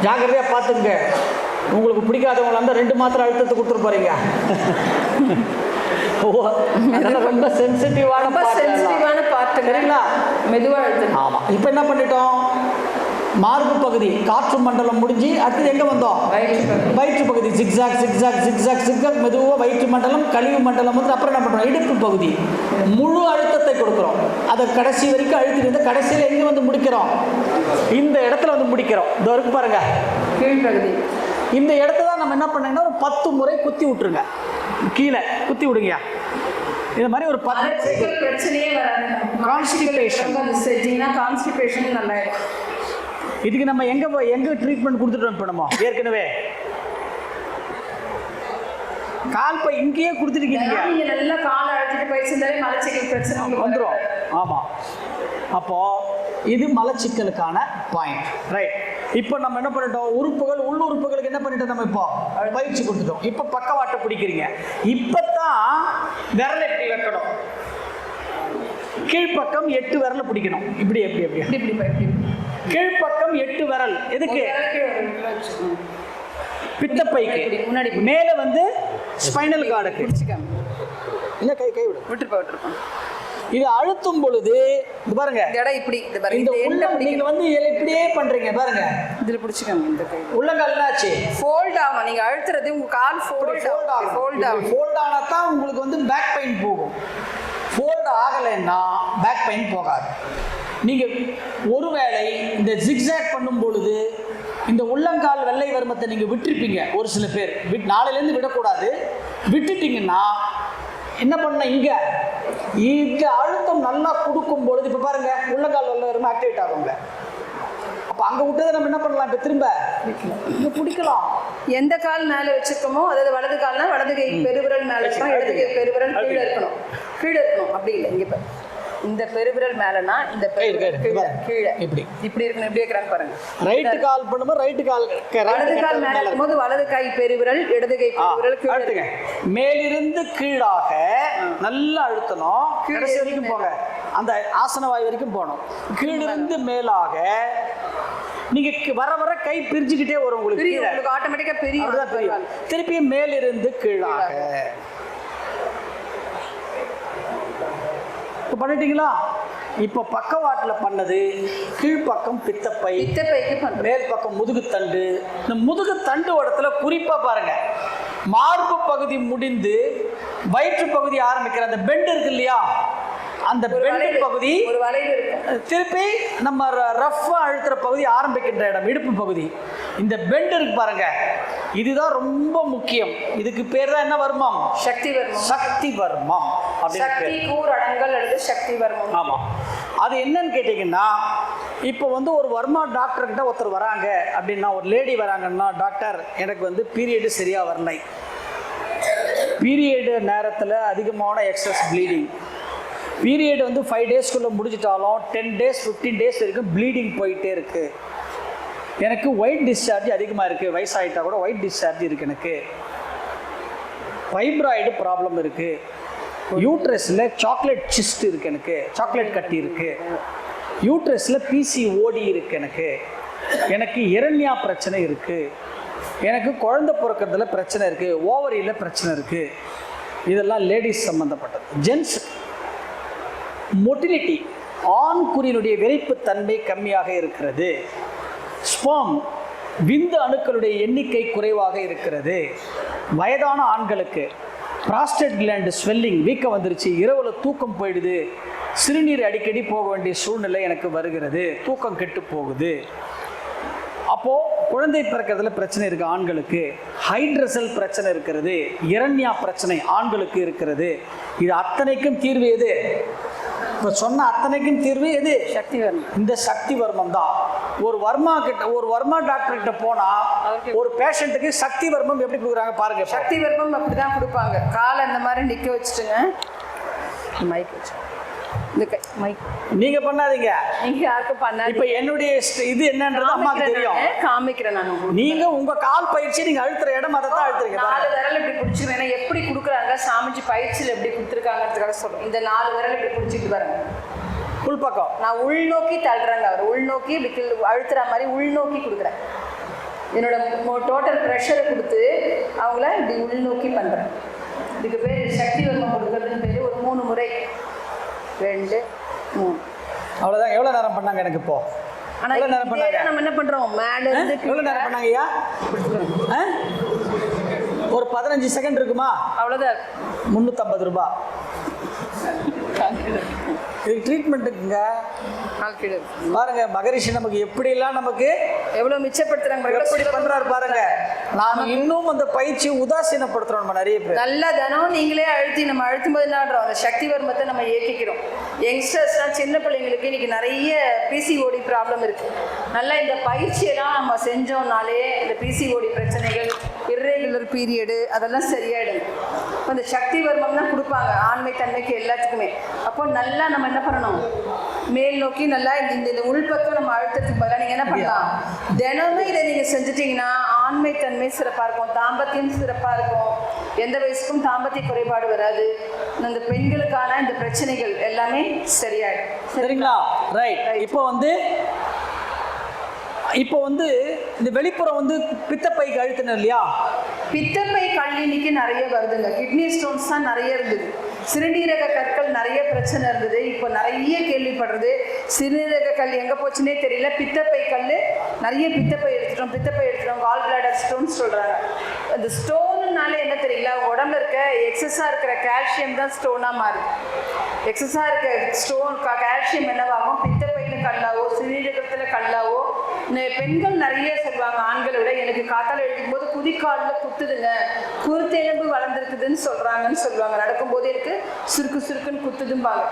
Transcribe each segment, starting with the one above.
ஜாக்கிரதையாக பார்த்துங்க. உங்களுக்கு பிடிக்காதவங்களா இருந்தால் 2 மாத்திரை அழுத்தத்தை கொடுத்துட்டு போகிறீங்க. ரொம்ப சென்சிட்டிவான பாட்டு சரிங்களா? மெதுவாக அழுத்தம். ஆமாம். இப்போ என்ன பண்ணிட்டோம்? மார்பு பகுதி காற்று மண்டலம் முடிஞ்சு அடுத்தது எங்கே வந்தோம்? வயிற்று பகுதி. ஜிக்ஸாக் ஜிக்ஸாக் ஜிக்ஸாக் ஜிக்ஸாக் மெதுவாக வயிற்று மண்டலம், கழிவு மண்டலம் வந்து அப்புறம் என்ன பண்ணுறோம்? இடுப்பு பகுதி முழு அழுத்தத்தை கொடுக்குறோம். அதை கடைசி வரைக்கும் அழுத்திட்டு கடைசியில் எங்கே வந்து முடிக்கிறோம்? இந்த இடத்துல வந்து முடிக்கிறோம். இந்த வரைக்கும் பாருங்க, கீழ்ப்பகுதி. இந்த இடத்த தான் நம்ம என்ன பண்ணீங்கன்னா ஒரு 10 முறை குத்தி விட்டுருங்க. கீழே குத்தி விடுங்க. இது மாதிரி ஒரு 10 பிரச்சனையே வராது. கான்ஸ்டிபேஷன் நல்லா. இதுக்கு நம்ம எங்க ட்ரீட்மெண்ட் கொடுத்துட்டோம்? இப்போ நம்ம ஏற்கனவே கால் பை இங்கேயே கொடுத்துருக்கீங்க. நீங்க நல்லா காலை அழுத்திட்டு பயிற்சிந்தாலே மலச்சிக்கல் பிரச்சனை வந்துடும். ஆமாம். அப்போ இது மலச்சிக்கலுக்கான பாயிண்ட். ரைட். இப்போ நம்ம என்ன பண்ணிட்டோம்? உறுப்புகள், உள்ளுறுப்புகளுக்கு என்ன பண்ணிட்டோம்? நம்ம இப்போ பயிற்சி கொடுத்துட்டோம். இப்போ பக்கவாட்டை பிடிக்கிறீங்க. இப்போதான் விரலை எப்படி வைக்கணும்? கீழ்ப்பக்கம் 8 விரலை பிடிக்கணும். இப்படி எப்படி எப்படி இப்படி இப்படி கீழ்ப்பக்கம் 8 விரல். எதுக்கு? பித்தப்பைக்கு. முன்னாடி மேலே வந்து ஸ்பைனல் கார்டுக்கு. இல்லை, கை விடு. விட்டுருப்போம். இது அழுத்தும் பொழுது இது பாருங்க, இப்படி இந்த உள்ளம் நீங்க வந்து இப்படியே பண்றீங்க பாருங்க. இதுல பிடிச்சுக்கோங்க. இந்த கை உள்ளங்கால் என்னாச்சு? ஃபோல்ட் ஆகும். நீங்க அழுத்துறது உங்க கால் ஃபோல்ட் ஆனா தான் உங்களுக்கு வந்து பேக் பெயின் போகும். ஃபோல்ட் ஆகலைன்னா பேக் பெயின் போகாது. நீங்க ஒருவேளை இந்த ஜிக்ஸாக் பண்ணும் பொழுது இந்த உள்ளங்கால் வெள்ளை வருமத்தை நீங்க விட்டுருப்பீங்க. ஒரு சில பேர் நாளையிலேருந்து விடக்கூடாது. விட்டுட்டீங்கன்னா என்ன பண்ண? இங்க அழுத்தம் நல்லா கொடுக்கும் பொழுது இப்ப பாருங்க, உள்ளங்கால் வெள்ளை வருமா ஆக்டிவேட் ஆகுங்க. அப்ப அங்க விட்டதை நம்ம என்ன பண்ணலாம்? இப்ப திரும்ப இங்க பிடிக்கலாம். எந்த கால் மேல வச்சிருக்கோமோ, அதாவது வலது கால்னா வலது கை பெருவிரல் மேல இருக்கணும், இடது கை பெருவிரல் கீழே இருக்கணும். அப்படி இல்லை. இங்க இந்த பெருவிரல் மேலனா இந்த கீழே இப்படி இருக்கணும். இப்படி இருக்கிறாங்க பாருங்க. ரைட் கால் பண்ணும்போது ரைட் கால், வலது கால் மேல இருக்கும்போது வலது கை பெருவிரல், இடது கை பெருவிரல் கீழே. மேலிருந்து கீழாக நல்லா அழுத்தணும். கடைசி வரைக்கும் போங்க. அந்த ஆசன வாய் வரைக்கும் போகணும். கீழிருந்து மேலாக நீங்க வர வர கை பிரிஞ்சுக்கிட்டே வரும். உங்களுக்கு ஆட்டோமேட்டிக்கா பெரிய திருப்பி மேலிருந்து கீழாக பண்ணிட்டீங்களா? இப்போ பக்கவாட்டில் பண்ணது கீழ்ப்பக்கம் பித்தப்பைக்கு, மேல் பக்கம் முதுகுத்தண்டு. இந்த முதுகுத்தண்டு இடத்துல குறிப்பாக பாருங்க, மார்பு பகுதி முடிந்து வயிற்று பகுதி ஆரம்பிக்கிற அந்த பெண்ட் இருக்கு இல்லையா? அந்த பெண்ட் பகுதி ஒரு வளைவு இருக்கு. திருப்பி நம்ம ரஃபா அழுத்துற பகுதி ஆரம்பிக்கின்ற இடம் இடுப்பு பகுதி. இந்த பெண்ட் இருக்கு பாருங்க, இதுதான் ரொம்ப முக்கியம். இதுக்கு பேர் தான் என்ன வர்மம்? சக்தி வர்மம். சக்தி வர்மம். சக்தி கூர் அடங்கல் அல்லது சக்தி வர்மம். ஆமாம். அது என்னன்னு கேட்டிங்கன்னா, இப்போ வந்து ஒரு வர்மா டாக்டர்கிட்ட ஒருத்தர் வராங்க அப்படின்னா, ஒரு லேடி வராங்கன்னா, டாக்டர் எனக்கு வந்து பீரியடு சரியாக வரலை, பீரியடு நேரத்தில் அதிகமான எக்ஸஸ் ப்ளீடிங், பீரியட் வந்து 5 டேஸ்க்குள்ளே முடிஞ்சிட்டாலும் 10 டேஸ் 15 டேஸ் வரைக்கும் ப்ளீடிங் போயிட்டே இருக்குது, எனக்கு ஒயிட் டிஸ்சார்ஜ் அதிகமாக இருக்குது, வயசாகிட்டா கூட ஒயிட் டிஸ்சார்ஜ் இருக்குது, எனக்கு ஃபைப்ராய்டு ப்ராப்ளம் இருக்குது, யூட்ரஸில் சாக்லேட் சிஸ்ட் இருக்குது, எனக்கு சாக்லேட் கட்டி இருக்குது, யூட்ரஸில் பிசிஓடி இருக்குது, எனக்கு இரண்யா பிரச்சனை இருக்குது, எனக்கு குழந்தை பிறக்கிறதுல பிரச்சனை இருக்குது, ஓவரியில் பிரச்சனை இருக்குது. இதெல்லாம் லேடிஸ் சம்மந்தப்பட்டது. ஜென்ஸ் மொட்டிலிட்டி, ஆண் குறியினுடைய விரைப்புத்தன்மை கம்மியாக இருக்கிறது, ஸ்பெர்ம் விந்து அணுக்களுடைய எண்ணிக்கை குறைவாக இருக்கிறது, வயதான ஆண்களுக்கு ப்ராஸ்டேட் கிளாண்ட் ஸ்வெல்லிங் வீக்கம் வந்துருச்சு, இரவுல தூக்கம் போயிடுது, சிறுநீர் அடிக்கடி போக வேண்டிய சூழ்நிலை எனக்கு வருகிறது, தூக்கம் கெட்டு போகுது, அப்போது குழந்தை பிறக்கிறதுல பிரச்சனை இருக்குது ஆண்களுக்கு, ஹைட்ரசல் பிரச்சனை இருக்கிறது, இரண்யா பிரச்சனை ஆண்களுக்கு இருக்கிறது. இது அத்தனைக்கும் தீர்வு எது? இப்போ சொன்ன அத்தனைக்கும் தீர்வு எது? சக்தி வர்மம். இந்த சக்தி வர்மம் தான். ஒரு வர்மா டாக்டர் கிட்ட போனால் ஒரு பேஷண்ட்டுக்கு சக்தி வர்மம் எப்படி கொடுக்குறாங்க பாருங்க. சக்தி வர்மம் அப்படி தான் கொடுப்பாங்க. காலை அந்த மாதிரி நிற்க வச்சுட்டுங்க, மைக் வச்சு இந்த மைக் நீங்க பண்ணாதீங்க, நீங்க யாருக்கும் பண்ணாதீங்க. இப்போ என்னுடைய இது என்னன்றது அம்மாக்கு தெரியும், காமிக்கிறேன் நான். நீங்க உங்க கால் பயிற்சி நீங்க அழுத்துற இடம் அதை தான் அழுத்துறீங்க. 4 விரல் இப்படி பிடிச்சிருவேன். ஏன்னா எப்படி கொடுக்குறாங்க சாமிஜி பயிற்சியில் எப்படி கொடுத்துருக்காங்கிறதுக்காக சொல்றேன். இந்த 4 விரல் இப்படி பிடிச்சிட்டு பாருங்க, உள்பக்கம் நான் உள்நோக்கி தள்ளுறேங்க. அவர் உள்நோக்கி அழுத்துற மாதிரி உள்நோக்கி கொடுக்குறேன். என்னோட டோட்டல் ப்ரெஷரை கொடுத்து அவங்கள இப்படி உள்நோக்கி பண்ணுறேன். இதுக்கு பேர் சக்தி வர்மம் கொடுக்குறதுன்னு பேர். ஒரு 3 முறை 2 3 அவ்வளோதான். எவ்வளோ நேரம் பண்ணாங்க எனக்கு இப்போ? ஆனால் எவ்வளோ நேரம் பண்ணாங்க? நம்ம என்ன பண்ணுறோம், மேலே இருந்து எவ்வளோ நேரம் பண்ணாங்க ஐயா? ஒரு 15 செகண்ட் இருக்குமா? அவ்வளோதான். 350 ரூபாய் இதுக்கு ட்ரீட்மெண்ட்டுக்குங்க. பாருங்க மகரிஷி நமக்கு எப்படிலாம் நமக்கு எவ்வளோ மிச்சப்படுத்துறாங்க, எப்படி பண்றாரு பாருங்க. நாம இன்னும் அந்த பயிற்சி உதாசீனப்படுத்துறோம் நம்ம நிறைய பேர். நல்லா தினம் நீங்களே அழுத்தி நம்ம அழுத்தும் போது என்னன்றோம், அந்த சக்தி வர்மத்தை நம்ம இயக்கிக்கிறோம். யங்ஸ்டர்ஸ்லாம் சின்ன பிள்ளைங்களுக்கு இன்னைக்கு நிறைய பிசிஓடி ப்ராப்ளம் இருக்கு. நல்லா இந்த பயிற்சியெல்லாம் நம்ம செஞ்சோம்னாலே இந்த பிசிஓடி பிரச்சனைகள், இர்ரெகுலர் பீரியடு அதெல்லாம் சரியாயிடும். இப்போ இந்த சக்தி வர்மம் தான் கொடுப்பாங்க ஆண்மை தன்மைக்கு எல்லாத்துக்குமே. அப்போ நல்லா நம்ம என்ன பண்ணணும், மேல் நோக்கி நல்லா இந்த உள்பக்கம் நம்ம அழுத்தத்துக்கு பதிலாக நீங்கள் என்ன பண்ணலாம், தினமும் இதை நீங்கள் செஞ்சுட்டிங்கன்னா ஆண்மை தன்மை சிறப்பாக இருக்கும், தாம்பத்தியம் சிறப்பாக இருக்கும், எந்த வயசுக்கும் தாம்பத்திய குறைபாடு வராது, இந்த பெண்களுக்கான இந்த பிரச்சனைகள் எல்லாமே சரியாயிடும். சரிங்களா? ரைட். இப்போ வந்து இந்த வெளிப்புறம் வந்து பித்தப்பைக்கு அழுத்தினோம் இல்லையா? பித்தப்பை கல்லினிக்கு நிறைய வருதுங்க. கிட்னி ஸ்டோன்ஸ் தான் நிறைய இருந்தது. சிறுநீரக கற்கள் நிறைய பிரச்சனை இருந்தது. இப்போ நிறைய கேள்விப்படுறது சிறுநீரக கல் எங்கே போச்சுன்னே தெரியல. பித்தப்பை கல் நிறைய பித்தப்பை எடுத்துட்டோம் கால் பிளாடர் ஸ்டோன் சொல்கிறாங்க. அந்த ஸ்டோனுனால என்ன தெரியல, உடம்புல இருக்க எக்ஸஸாக இருக்கிற கால்சியம் தான் ஸ்டோனாக மாறுது. எக்ஸஸாக இருக்க ஸ்டோன் கால்சியம் என்னவாகும், பித்தப்பையில் கல்லாவோ சிறுநீரகத்தில் கல்லாவோ. பெண்கள் நிறைய சொல்லுவாங்க ஆண்களை விட, எனக்கு காத்தால் எழுதும் போது குதிக்காலில் குத்துதுங்க, குருத்தெலும்பு வளர்ந்துருக்குதுன்னு சொல்லுவாங்க. நடக்கும்போது எனக்கு சுருக்குன்னு குத்துதும்பாங்க.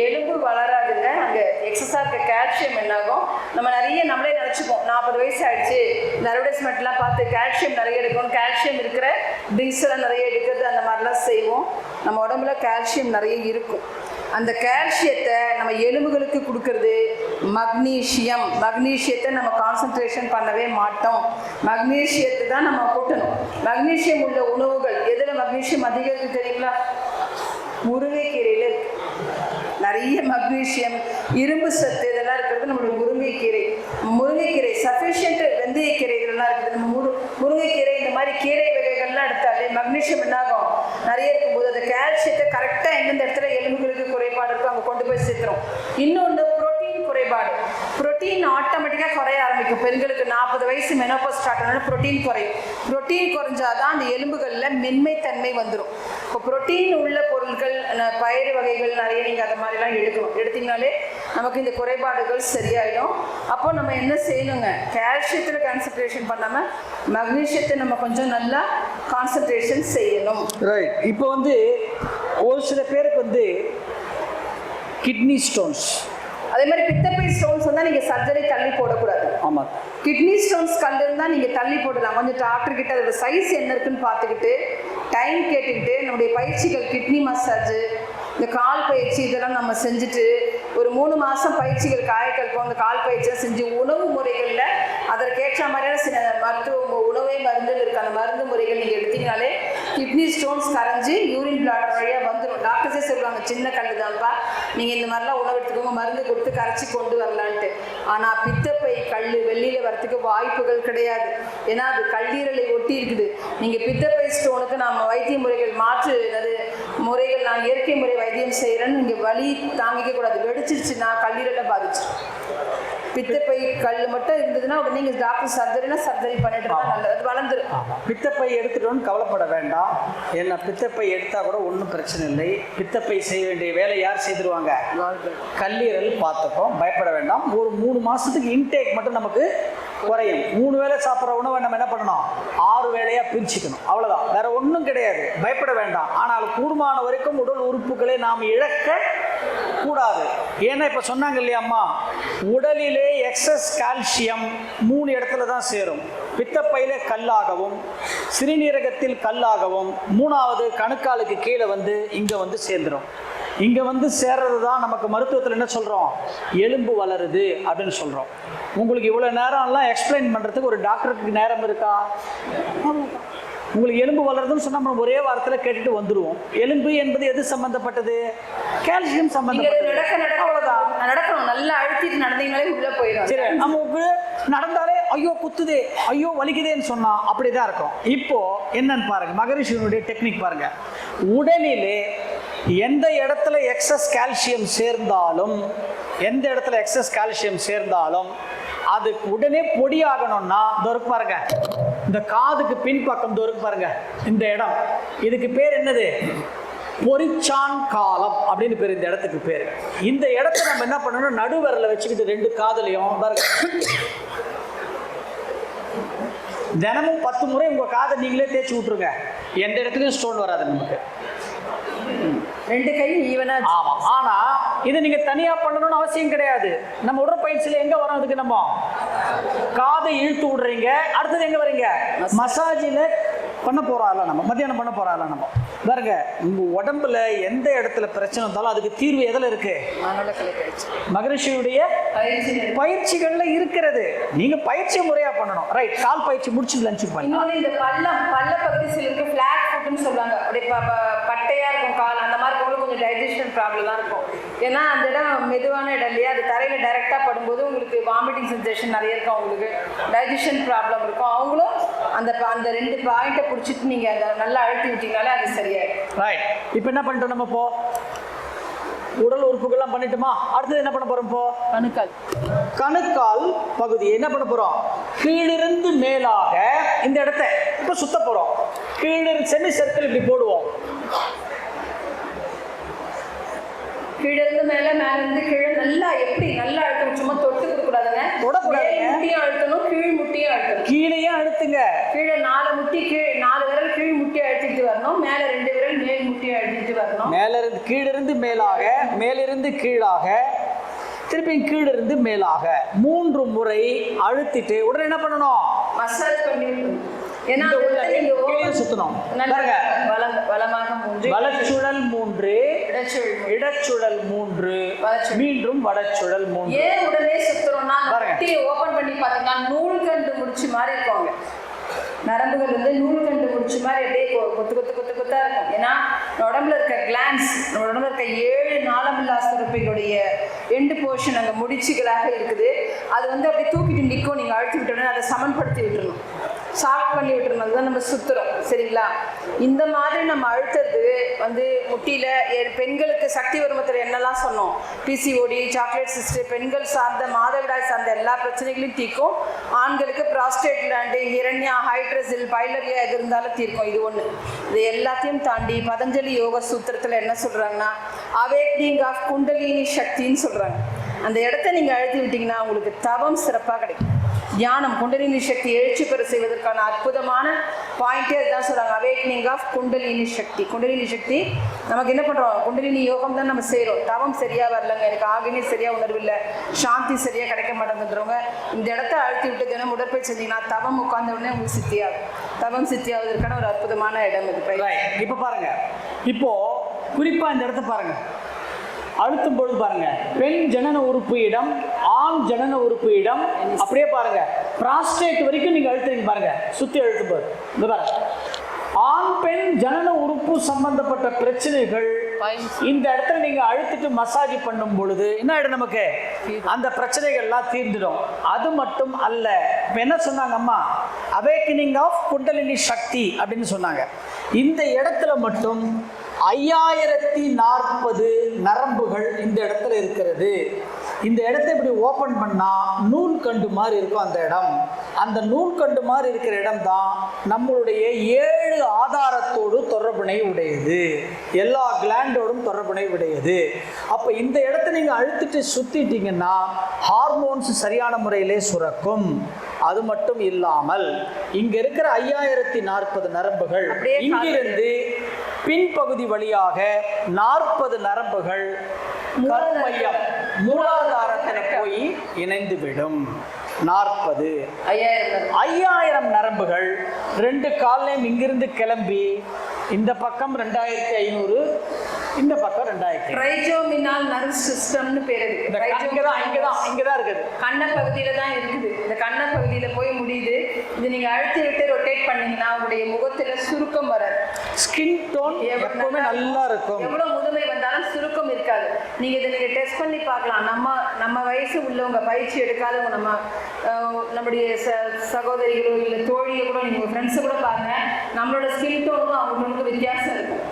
எலும்பு வளராதுங்க. அங்கே எக்ஸஸாக இருக்க கால்சியம் என்னாகும், நம்ம நம்மளே நினச்சிப்போம் 40 வயசு ஆயிடுச்சு, இந்த அட்வர்டைஸ்மெண்ட்லாம் பார்த்து கால்சியம் நிறைய எடுக்கணும், கால்சியம் இருக்கிற ட்ரிங்க்ஸ் எல்லாம் நிறைய எடுக்கிறது அந்த மாதிரிலாம் செய்வோம். நம்ம உடம்புல கால்சியம் நிறைய இருக்கும். அந்த கால்சியத்தை நம்ம எலும்புகளுக்கு கொடுக்கறது மக்னீஷியத்தை நம்ம கான்சன்ட்ரேஷன் பண்ணவே மாட்டோம். மக்னீஷியத்தை தான் நம்ம கூட்டணும். மக்னீஷியம் உள்ள உணவுகள் எதில் மக்னீஷியம் அதிகம் இருக்குது தெரியுங்களா? முருங்கைக்கீரையில் இருக்கு நிறைய மக்னீஷியம், இரும்பு சத்து இதெல்லாம் இருக்கிறது நம்மளுடைய முருங்கைக்கீரை சஃபிஷியன்ட். வெந்தயக்கீரை இதெல்லாம் இருக்குது. நம்ம முருங்கைக்கீரை இந்த மாதிரி கீரை வகைகள்லாம் எடுத்தாலே மக்னீஷியம் என்னாகும் நிறைய இருக்கும்போது அந்த கால்சியத்தை கரெக்டாக எந்தெந்த இடத்துல எலும்புகளுக்கு குறைபாடு இருக்கும் அங்கே கொண்டு போய் சேர்த்துரும். இன்னொன்று புரோட்டீன் குறைபாடு. புரோட்டீன் ஆட்டோமேட்டிக்காக குறைய ஆரம்பிக்கும். பெண்களுக்கு 40 வயசு மெனோபாஸ் ஸ்டார்ட் ஆனாலும் புரோட்டீன் குறையும். புரோட்டீன் குறைஞ்சாதான் அந்த எலும்புகளில் மென்மை தன்மை வந்துடும். இப்போ புரோட்டீன் உள்ள பொருட்கள், பயிறு வகைகள் நிறைய நீங்கள் அதை மாதிரிலாம் எடுத்தீங்கனாலே நமக்கு இந்த குறைபாடுகள் சரியாயிடும். அப்போ நம்ம என்ன செய்யணுங்க, கால்சியத்தில் கான்சன்ட்ரேஷன் பண்ணாமல் மக்னீஷியத்தை நம்ம கொஞ்சம் நல்லா கான்சன்ட்ரேஷன் செய்யணும். ரைட். இப்போ வந்து ஒரு சில பேருக்கு வந்து கிட்னி ஸ்டோன்ஸ், அதே மாதிரி பித்தப்பை ஸ்டோன்ஸ் வந்தால் நீங்கள் சர்ஜரி தள்ளி போடக்கூடாது. ஆமாம். கிட்னி ஸ்டோன்ஸ் கல் இருந்தால் நீங்கள் தள்ளி போடலாம். கொஞ்சம் டாக்டர்கிட்ட அதோட சைஸ் என்ன இருக்குன்னு பார்த்துக்கிட்டு டைம் கேட்டுக்கிட்டு நம்முடைய பயிற்சிகள், கிட்னி மசாஜ், இந்த கால் பயிற்சி இதெல்லாம் நம்ம செஞ்சுட்டு ஒரு 3 மாதம் பயிற்சிகள் காயக்கல்பம் அந்த கால் பயிற்சியாக செஞ்சு உணவு முறைகளில் அதற்கேற்ற மாதிரியான சில உணவே மருந்துன்னு இருக்குது. அந்த மருந்து முறைகள் நீங்கள் எடுத்தீங்கனாலே கிட்னி ஸ்டோன்ஸ் கரைஞ்சி யூரின் பிளாடர் வழியாக வந்துடும். டாக்டர்ஸே சொல்லுவாங்க சின்ன கல் தான்ப்பா, நீங்கள் இந்த மாதிரிலாம் உணவு எடுத்துக்கோங்க, மருந்து கொடுத்து கரைச்சி கொண்டு வரலான்ட்டு. ஆனால் பித்தப்பை கல் வெளியில் வரத்துக்கு வாய்ப்புகள் கிடையாது. ஏன்னா அது கல்லீரலை ஒட்டி இருக்குது. நீங்கள் பித்தப்பை ஸ்டோனுக்கு நாம் வைத்திய முறைகள் முறைகள் நான் இயற்கை முறை வைத்தியம் செய்கிறேன்னு நீங்கள் வலி தாங்கிக்க கூடாது. வெடிச்சிருச்சுன்னா கல்லீரலை பாதிச்சிடும். பித்தப்பை கல் மட்டும் இருந்ததுன்னா உடனே நீங்கள் டாக்டர் சர்ஜரி பண்ணிட்டு தான் நல்லது, அது வளர்ந்துடும். பித்தப்பை எடுத்துட்டோன்னு கவலைப்பட வேண்டாம். ஏன்னா பித்தப்பை எடுத்தால் கூட ஒன்றும் பிரச்சனை இல்லை. பித்தப்பை செய்ய வேண்டிய வேலை யார் செய்திருவாங்க? கல்லீரல் பார்த்துப்போம், பயப்பட வேண்டாம். ஒரு 3 மாதத்துக்கு இன்டேக் மட்டும் நமக்கு குறையும். 3 வேளை சாப்பிட்ற உணவை நம்ம என்ன பண்ணணும், 6 வேளையாக பிரிச்சுக்கணும். அவ்வளோதான், வேற ஒன்றும் கிடையாது. பயப்பட வேண்டாம். ஆனால் கூடுமான வரைக்கும் உடல் உறுப்புகளை நாம் இழக்க கூடாது. ஏன்னா இப்போ சொன்னாங்க இல்லையா அம்மா, உடலிலே எக்ஸஸ் கால்சியம் 3 இடத்துல தான் சேரும். பித்தப்பையில கல்லாகவும், சிறுநீரகத்தில் கல்லாகவும், 3வது கணுக்காலுக்கு கீழே வந்து இங்கே வந்து சேர்ந்துடும். இங்கே வந்து சேர்றது தான் நமக்கு மருத்துவத்தில் என்ன சொல்கிறோம், எலும்பு வளருது அப்படின்னு சொல்கிறோம். உங்களுக்கு இவ்வளோ நேரம்லாம் எக்ஸ்பிளைன் பண்ணுறதுக்கு ஒரு டாக்டருக்கு நேரம் இருக்கா? உங்களுக்கு எலும்பு வளருதுன்னு சொன்னால் நம்ம ஒரே வாரத்தில் கேட்டுட்டு வந்துடுவோம். எலும்பு என்பது எது சம்மந்தப்பட்டது? கால்சியம் சம்மந்தப்பட்டது. அவ்வளோதான். நடக்கணும், நல்லா அழுத்திட்டு நடந்தீங்களே உள்ளே போயிடும். சரி, நமக்கு நடந்தாலே ஐயோ குத்துதே, ஐயோ வலிக்குதேன்னு சொன்னா அப்படிதான் இருக்கும். இப்போ என்னன்னு பாருங்க, மகரிஷியினுடைய டெக்னிக் பாருங்க. உடலிலே எந்த இடத்துல எக்ஸஸ் கால்சியம் சேர்ந்தாலும், எந்த இடத்துல எக்ஸஸ் கால்சியம் சேர்ந்தாலும் அது உடனே பொடியாகணும்னா இருக்கு பாருங்க, இந்த காதுக்கு பின்பக்கம் இருக்கு பாருங்க, இந்த இடம், இதுக்கு பேர் என்னது? பொரிச்சான் காலம் அப்படின்னு பேர் இந்த இடத்துக்கு பேர். இந்த இடத்த நம்ம என்ன பண்ணணும், நடுவரல வச்சுக்கிட்டு 2 காதுலையும் பாருங்க, தினமும் 10 முறை உங்க காதை நீங்களே தேய்ச்சி விட்டுருங்க. எந்த இடத்துலயும் ஸ்டோன் வராது நமக்கு. 2 கையும் ஈவனா. ஆமா. ஆனா இதை நீங்க தனியா பண்ணணும்னு அவசியம் கிடையாது. நம்ம உடற்பயிற்சியில எங்க வரோம், அதுக்கு நம்ம காதை இழுத்து விடுறீங்க, அடுத்தது எங்க வரீங்க, மசாஜில பண்ண போறாள் நம்ம, மத்தியானம் பண்ண போறாள் நம்ம பாருங்க. உங்க உடம்புல எந்த இடத்துல பிரச்சனை இருந்தாலும் அதுக்கு தீர்வு எதுல இருக்கு? மகரிஷியுடைய பயிற்சிகள்ல இருக்கிறது. நீங்க பயிற்சி முறையா பண்ணணும். ரைட், கால் பயிற்சி முடிச்சு லஞ்ச் பண்ணலாம். இந்த பல்ல பகுதி சிலருக்கு ஃபிளாட் ஃபுட்னு சொல்றாங்க, அப்படியே பட்டையா இருக்கும் கால், அந்த மாதிரி இருக்கவங்களுக்கு கொஞ்சம் டைஜஷன் ப்ராப்ளம் தான் இருக்கும். ஏன்னா அந்த இடம் மெதுவான இடம் இல்லையா, அது தரையில டைரக்டா படும்போது உங்களுக்கு வாமிட்டிங் சென்சேஷன் நிறைய இருக்கும், அவங்களுக்கு டைஜஷன் ப்ராப்ளம் இருக்கும். அவங்களும் அந்த 2 பாயிண்ட்டை பிடிச்சிட்டு நீங்க அதை நல்லா அழுத்தி விட்டீங்கனாலே அது சரியாயிடும். ரைட், இப்போ என்ன பண்ணிட்டோம் நம்ம? இப்போ உடல் உறுப்புகள்லாம் பண்ணிட்டுமா, அடுத்தது என்ன பண்ண போறோம்? இப்போ கணுக்கால் பகுதி என்ன பண்ண போறோம்? கீழிருந்து மேலாக இந்த இடத்தை இப்ப சுத்த போறோம். கீழிருந்து செமி சர்க்கிள் இப்படி போடுவோம். கீழிருந்து மேல, மேல இருந்து கீழே நல்லா எப்படி நல்லா அழுத்தணும். சும்மா தொட்டு கொடுக்கூடாதுங்க, தொடக்கூடாதுங்க. முட்டியும் அழுத்தணும், கீழ் முட்டியும் அழுத்தணும். கீழையே அழுத்துங்க. கீழே 4 முட்டி, 4 விரல் கீழ் முட்டி அழுத்திட்டு வரணும், மேல 2 விரல் மேல் முட்டி அழுத்திட்டு வரணும். மேலிருந்து கீழிருந்து மேலாக, மேலிருந்து கீழாக, திருப்பி கீழிருந்து மேலாக 3 முறை அழுத்திட்டு உடனே என்ன பண்ணணும்? மசாஜ் பண்ணி. ஏன்னா சுத்தணும். வலமாக 3, வலச்சுழல் 3, இடச்சுழல் 3, மீண்டும் வடச்சுழல் 3. ஏன் உடனே சுத்துறோம்னா முட்டியை ஓபன் பண்ணி பாத்தீங்கன்னா நூல்கண்டு முடிச்சு மாதிரி இருக்குவாங்க. நரம்புகள் வந்து நூல்கண்டு முடிச்சு மாதிரி அப்படியே கொத்து கொத்து கொத்து கொத்தா இருக்கும். ஏன்னா உடம்புல இருக்க கிளான்ஸ், உடம்புல இருக்க 7 நாளமில்லா சுரப்பிகளுடைய எண்டு போர்ஷன் அங்கே முடிச்சுகளாக இருக்குது. அது வந்து அப்படியே தூக்கிட்டு நிற்கும். நீங்கள் அழுத்தி விட்டோன்னா அதை சமன்படுத்தி விட்டுருணும், சாஃப்ட் பண்ணி விட்டுருணும். அதுதான் நம்ம சுத்துறோம், சரிங்களா? இந்த மாதிரி நம்ம அழுத்துறது வந்து முட்டியில பெண்களுக்கு சக்தி வருமத்தில் என்னெல்லாம் சொன்னோம், பிசிஓடி, சாக்லேட் சிஸ்டர், பெண்கள் சார்ந்த மாதவிடாய் சார்ந்த எல்லா பிரச்சனைகளையும் தீர்க்கும். ஆண்களுக்கு ப்ராஸ்டேட் கிளாண்டு, ஹிரண்யா, ஹைட்ரஸில், பைலரியா எது இருந்தாலும் தீர்க்கும். இது ஒன்று. இது எல்லாத்தையும் தாண்டி பதஞ்சலி யோக சூத்திரத்தில் என்ன சொல்றாங்கன்னா, அவேக்னிங் ஆஃப் குண்டலினி சக்தின்னு சொல்றாங்க. அந்த இடத்த நீங்க அழுத்தி விட்டீங்கன்னா உங்களுக்கு தவம் சிறப்பாக கிடைக்கும். தியானம், குண்டலினி சக்தி எழுச்சி பெற செய்வதற்கான அற்புதமான பாயிண்டே அதுதான் சொல்றாங்க, அவேக்னிங் ஆஃப் குண்டலினி சக்தி. குண்டலினி சக்தி நமக்கு என்ன பண்றோம்? குண்டலினி யோகம் தான் நம்ம செய்யறோம். தவம் சரியா வரலங்க, எனக்கு ஆகினே சரியா உணர்வு இல்லை, சாந்தி சரியா கிடைக்க மாட்டேங்குறவங்க இந்த இடத்த அழுத்தி விட்டு தினம் உடற்பயிற்சி செஞ்சீங்கன்னா தவம் உட்கார்ந்த உடனே உங்களுக்கு சித்தியாகும். தவம் சித்தியாவதற்கான ஒரு அற்புதமான இடம் இது. இப்ப பாருங்க, இப்போ குறிப்பா இந்த இடத்த பாருங்க, அழுத்தும் பொழுது பாருங்க, பெண் ஜனன உறுப்பு இடம், ஆண் ஜனன உறுப்பு இடம், அப்படியே பாருங்க பிராஸ்டேட் வரைக்கும் நீங்க அழுத்துறீங்க பாருங்க, சுத்தி அழுத்தும் போது இந்த பாருங்க. ஆண் பெண் ஜனன உறுப்பு சம்பந்தப்பட்ட பிரச்சனைகள் இந்த இடத்துல நீங்க அழுத்திட்டு மசாஜ் பண்ணும் பொழுது என்ன ஆயிடும்? நமக்கு அந்த பிரச்சனைகள்லாம் தீர்ந்துடும். அது மட்டும் அல்ல, இப்ப என்ன சொன்னாங்க அம்மா? அவேக்கனிங் ஆஃப் குண்டலினி சக்தி அப்படின்னு சொன்னாங்க. இந்த இடத்துல மட்டும் 5040 நரம்புகள் இந்த இடத்துல இருக்கிறது. இந்த இடத்தை இப்படி ஓபன் பண்ணா நூல் கண்டு மாதிரி இருக்கும் அந்த இடம். அந்த நூல் கண்டு மாதிரி இருக்கிற இடம் தான் நம்மளுடைய 7 ஆதாரத்தோடு தொடர்பினை உடையது, எல்லா கிளாண்டோடும் தொடர்பினை உடையது. அப்ப இந்த இடத்தை நீங்க அழுத்திட்டு சுத்திட்டீங்கன்னா ஹார்மோன்ஸ் சரியான முறையிலே சுரக்கும். அது மட்டும் இல்லாமல் இங்க இருக்கிற 5040 நரம்புகள் இங்கிருந்து பின்பகுதி வழியாக 40 நரம்புகள் கருமையம் மூலாதாரத்தில் போய் இணைந்து விடும். 5000 நரம்புகள் 2 காலையும் இங்கிருந்து கிளம்பி இந்த பக்கம் 2500, இந்த பக்கம் 2000. ட்ரைஜோமினால் நர்வ் சிஸ்டம்னு பேர் இருக்கு. இங்கதான் இருக்குது. கண்ண பகுதியில தான் இருக்குது. இந்த கண்ண பகுதியில போய் முடியுது. இது நீங்க அழுத்தி விட்டு ரொட்டேட் பண்ணீங்கன்னா உங்களுடைய முகத்துல சுருக்கம் வராது. ஸ்கின் டோன் எப்பவுமே நல்லா இருக்கும். எவ்வளவு முதுமை வந்தாலும் சுருக்கம் இருக்காது. நீங்க டெஸ்ட் பண்ணி பார்க்கலாம். நம்ம வயசு உள்ளவங்க, பயிற்சி எடுக்காதவங்க, நம்முடைய சகோதரிகளோ இல்ல தோழியோ கூட, நீங்க ஃப்ரெண்ட்ஸை கூட பாருங்க, நம்மளோட ஸ்கின் டோனும் அவங்களுக்கு வித்தியாசம் இருக்கும்.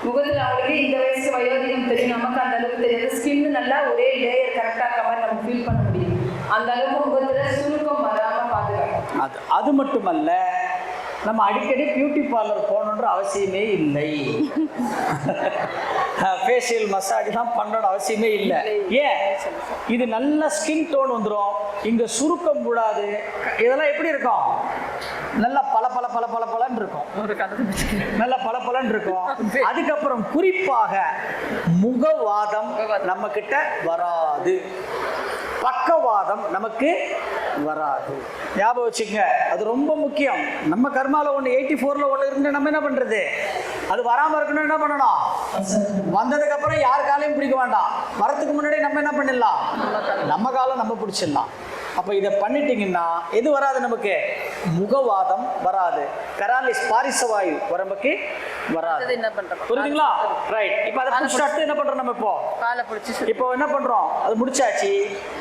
முகத்தில் அவங்களுக்கு இந்த வயசு வயோதிகம் தெரியும், நமக்கு அந்த அளவுக்கு தெரியாது. ஸ்கின்னு நல்லா ஒரே லேயர் கரெக்டாக இருக்க மாதிரி நம்ம ஃபீல் பண்ண முடியும். அந்த அளவுக்கு முகத்தில் சுருக்கம் வராமல் பாதுகாக்கும். அது மட்டுமல்ல, நம்ம அடிக்கடி பியூட்டி பார்லர் போகணுன்ற அவசியமே இல்லை. ஃபேஷியல் மசாஜ்லாம் பண்ணணும்னு அவசியமே இல்லை. ஏன்? இது நல்ல ஸ்கின் டோன் வந்துடும், இங்கே சுருக்கம் கூடாது. இதெல்லாம் எப்படி இருக்கும்? நல்லா பலன்னு இருக்கும். நல்லா பலன்னு இருக்கும். அதுக்கப்புறம் குறிப்பாக முகவாதம் நம்ம கிட்ட வராது, பக்கவாதம் நமக்கு வராது. ஞாபகம் வச்சுக்கங்க, அது ரொம்ப முக்கியம். நம்ம கர்மால ஒன்று 84ல் ஒன்று இருந்து நம்ம என்ன பண்றது? அது வராமல் இருக்கணும். என்ன பண்ணணும்? வந்ததுக்கு அப்புறம் யார் காலையும் பிடிக்க வேண்டாம். வரத்துக்கு முன்னாடி நம்ம என்ன பண்ணிடலாம்? நம்ம காலம் நம்ம பிடிச்சிடலாம். அப்போ இதை பண்ணிட்டீங்கன்னா எது வராது? நமக்கு முகவாதம் வராது, கராலிஸ் பாரிசவாயு உடம்புக்கு வராது. என்ன பண்றோம்? புரியுதுங்களா? ரைட். இப்போ அதை பிடிச்சிட்டு என்ன பண்றோம்? நம்ம இப்போ என்ன பண்றோம்? அது முடிச்சாச்சு.